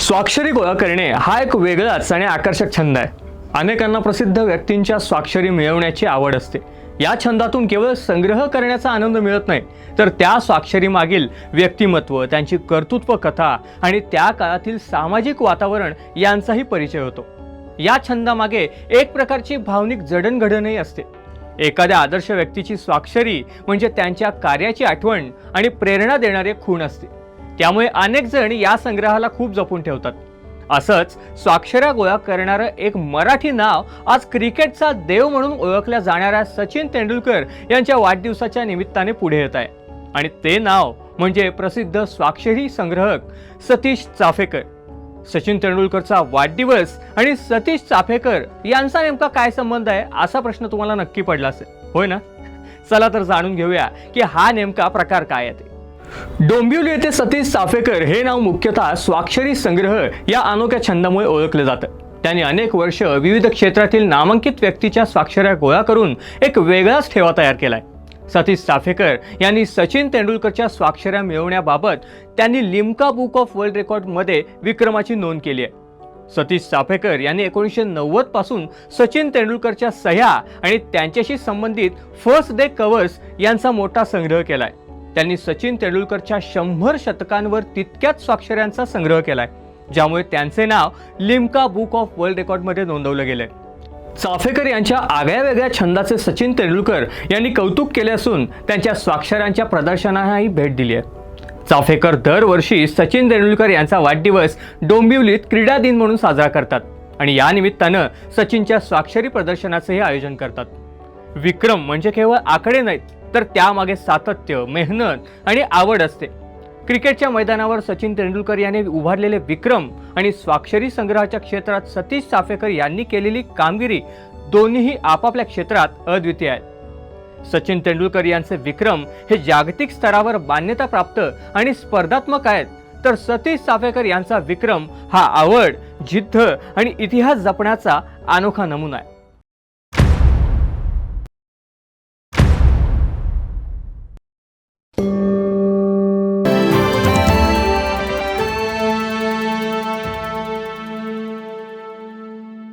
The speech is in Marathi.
स्वाक्षरी गोळा करणे हा एक वेगळाच आणि आकर्षक छंद आहे. अनेकांना प्रसिद्ध व्यक्तींच्या स्वाक्षरी मिळवण्याची आवड असते. या छंदातून केवळ संग्रह करण्याचा आनंद मिळत नाही, तर त्या स्वाक्षरी मागील व्यक्तिमत्व, त्यांची कर्तृत्व कथा आणि त्या काळातील सामाजिक वातावरण यांचाही परिचय होतो. या छंदामागे एक प्रकारची भावनिक जडणघडणही असते. एखाद्या आदर्श व्यक्तीची स्वाक्षरी म्हणजे त्यांच्या कार्याची आठवण आणि प्रेरणा देणारे खूण असते. त्यामुळे अनेक जण या संग्रहाला खूप जपून ठेवतात. असंच स्वाक्षऱ्या गोळा करणारं एक मराठी नाव आज क्रिकेटचा देव म्हणून ओळखल्या जाणाऱ्या सचिन तेंडुलकर यांच्या वाढदिवसाच्या निमित्ताने पुढे येत आहे. आणि ते नाव म्हणजे प्रसिद्ध स्वाक्षरी संग्रहक सतीश चाफेकर. सचिन तेंडुलकरचा वाढदिवस आणि सतीश चाफेकर यांचा नेमका काय संबंध आहे, असा प्रश्न तुम्हाला नक्की पडला असेल, होय ना? चला तर जाणून घेऊया की हा नेमका प्रकार काय आहे. डोंबिवली येथे सतीश चाफेकर हे नाव मुख्यतः स्वाक्षरी संग्रह या अनोख्या छंदामुळे ओळखले जातं. त्यांनी अनेक वर्ष विविध क्षेत्रातील नामांकित व्यक्तीच्या स्वाक्षऱ्या गोळा करून एक वेगळाच ठेवा तयार केलाय. सतीश चाफेकर यांनी सचिन तेंडुलकरच्या स्वाक्षऱ्या मिळवण्याबाबत त्यांनी Limca book of world record मध्ये विक्रमाची नोंद केली आहे. सतीश चाफेकर यांनी 1990 पासून सचिन तेंडुलकरच्या सह्या आणि त्यांच्याशी संबंधित फर्स्ट डे कव्हर्स यांचा मोठा संग्रह केलाय. त्यांनी सचिन तेंडुलकरच्या 100 शतकांवर तितक्याच स्वाक्षऱ्यांचा संग्रह केलाय, ज्यामुळे त्यांचे नाव Limca book of world record मध्ये नोंदवलं गेलंय. चाफेकर यांच्या आगळ्या वेगळ्या छंदाचे सचिन तेंडुलकर यांनी कौतुक केले असून त्यांच्या स्वाक्षऱ्यांच्या प्रदर्शनालाही भेट दिली आहे. चाफेकर दरवर्षी सचिन तेंडुलकर यांचा वाढदिवस डोंबिवलीत क्रीडा दिन म्हणून साजरा करतात आणि या निमित्तानं सचिनच्या स्वाक्षरी प्रदर्शनाचेही आयोजन करतात. विक्रम म्हणजे केवळ आकडे नाहीत, तर त्यामागे सातत्य, मेहनत आणि आवड असते. क्रिकेटच्या मैदानावर सचिन तेंडुलकर यांनी उभारलेले विक्रम आणि स्वाक्षरी संग्रहाच्या क्षेत्रात सतीश चाफेकर यांनी केलेली कामगिरी दोन्हीही आपापल्या क्षेत्रात अद्वितीय आहेत. सचिन तेंडुलकर यांचे विक्रम हे जागतिक स्तरावर मान्यता प्राप्त आणि स्पर्धात्मक आहेत, तर सतीश चाफेकर यांचा विक्रम हा आवड, जिद्द आणि इतिहास जपण्याचा अनोखा नमुना आहे.